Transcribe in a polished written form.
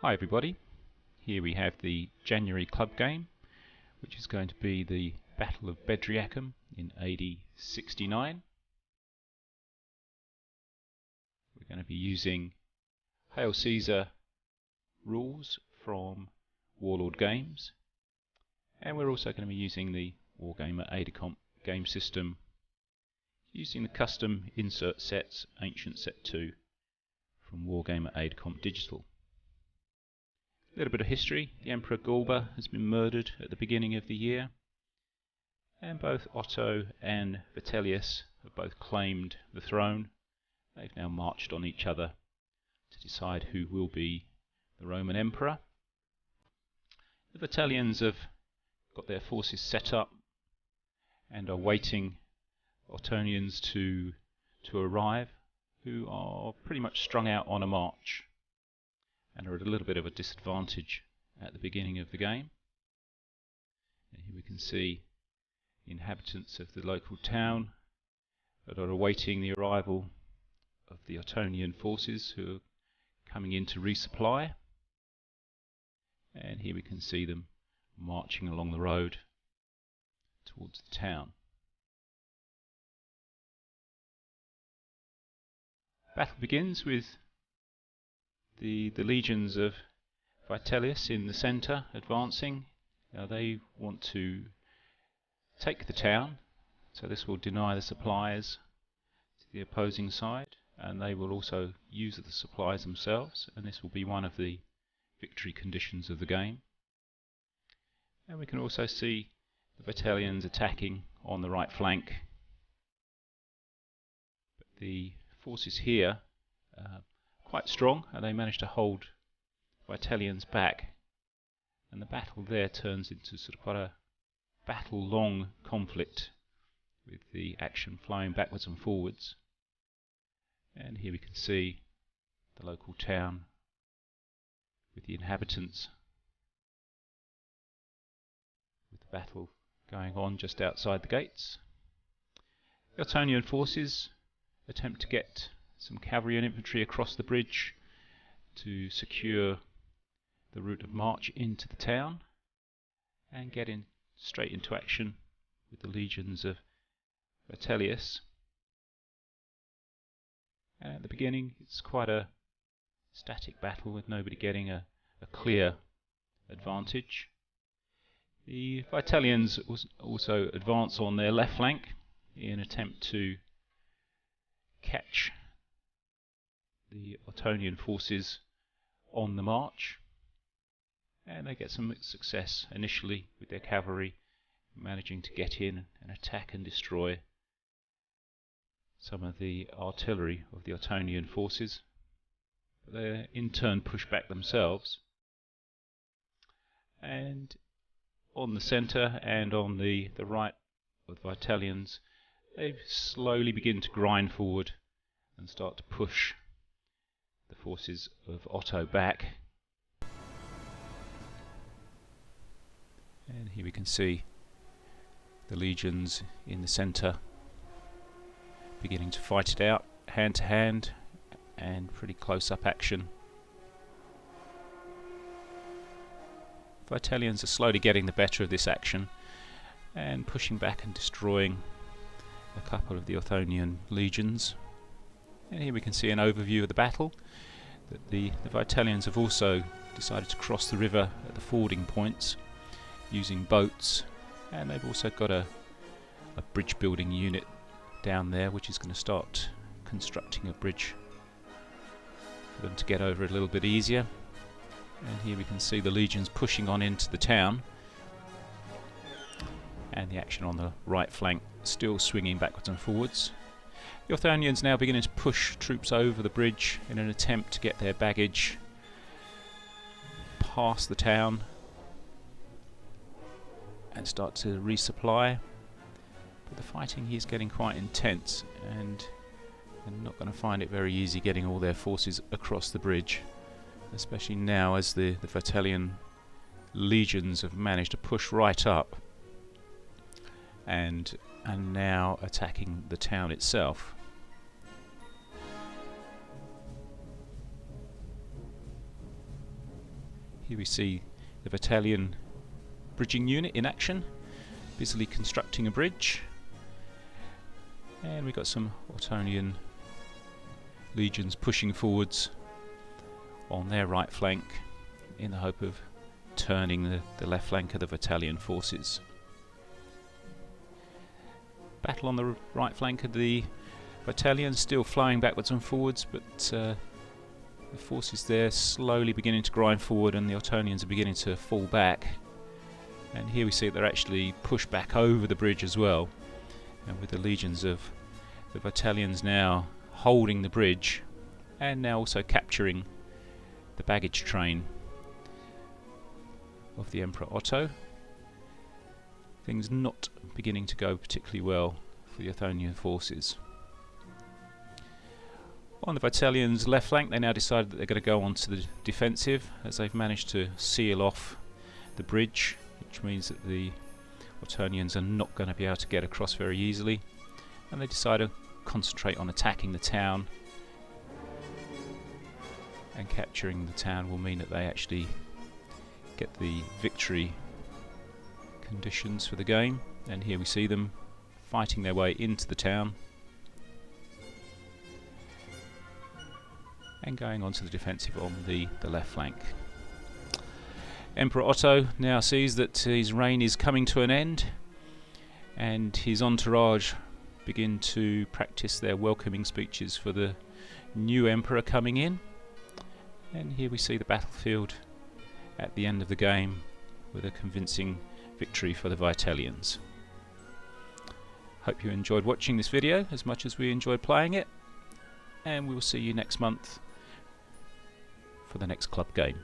Hi everybody, here we have the January club game, which is going to be the Battle of Bedriacum in AD 69. We're going to be using Hail Caesar rules from Warlord Games, and we're also going to be using the Wargamer Adacomp game system, using the custom insert sets Ancient Set 2 from Wargamer Adacomp Digital. A little bit of history. The Emperor Galba has been murdered at the beginning of the year, and both Otto and Vitellius have both claimed the throne. They've now marched on each other to decide who will be the Roman Emperor. The Vitellians have got their forces set up and are waiting Ottonians to arrive, who are pretty much strung out on a march and are at a little bit of a disadvantage at the beginning of the game. And here we can see the inhabitants of the local town that are awaiting the arrival of the Ottonian forces who are coming in to resupply. And here we can see them marching along the road towards the town. Battle begins with the legions of Vitellius in the centre advancing. Now they want to take the town, so this will deny the supplies to the opposing side, and they will also use the supplies themselves, and this will be one of the victory conditions of the game. And we can also see the Vitellians attacking on the right flank. But the forces here quite strong, and they manage to hold Vitellians back, and the battle there turns into sort of quite a battle-long conflict with the action flowing backwards and forwards. And here we can see the local town with the inhabitants, with the battle going on just outside the gates. The Ottonian forces attempt to get some cavalry and infantry across the bridge to secure the route of march into the town and get in straight into action with the legions of Vitellius. And at the beginning it's quite a static battle with nobody getting a clear advantage. The Vitellians also advance on their left flank in an attempt to catch the Ottonian forces on the march, and they get some success initially with their cavalry managing to get in and attack and destroy some of the artillery of the Ottonian forces. But they in turn push back themselves, and on the centre and on the right of the Vitellians, they slowly begin to grind forward and start to push the forces of Otto back. And here we can see the legions in the centre beginning to fight it out hand to hand and pretty close up action. Vitellians are slowly getting the better of this action and pushing back and destroying a couple of the Ottonian legions. And here we can see an overview of the battle. That the Vitellians have also decided to cross the river at the fording points using boats, and they've also got a bridge building unit down there which is going to start constructing a bridge for them to get over it a little bit easier. And here we can see the legions pushing on into the town, and the action on the right flank still swinging backwards and forwards. The Ottonians now beginning to push troops over the bridge in an attempt to get their baggage past the town and start to resupply. But the fighting here is getting quite intense, and they're not going to find it very easy getting all their forces across the bridge, especially now as the Vitellian legions have managed to push right up and are now attacking the town itself. Here we see the Battalion bridging unit in action, busily constructing a bridge. And we've got some Ottonian legions pushing forwards on their right flank in the hope of turning the left flank of the Battalion forces. Battle on the right flank of the Battalion, still flying backwards and forwards, but the forces there slowly beginning to grind forward, and the Ottonians are beginning to fall back. And here we see they're actually pushed back over the bridge as well, and with the legions of the Battalions now holding the bridge and now also capturing the baggage train of the Emperor Otto. Things not beginning to go particularly well for the Ottonian forces. On the Battalion's left flank, they now decided that they're going to go on to the defensive, as they've managed to seal off the bridge, which means that the Ottonians are not going to be able to get across very easily, and they decide to concentrate on attacking the town, and capturing the town will mean that they actually get the victory conditions for the game. And here we see them fighting their way into the town and going on to the defensive on the left flank. Emperor Otto now sees that his reign is coming to an end, and his entourage begin to practice their welcoming speeches for the new emperor coming in. And here we see the battlefield at the end of the game with a convincing victory for the Vitalians. Hope you enjoyed watching this video as much as we enjoyed playing it, and we will see you next month for the next club game.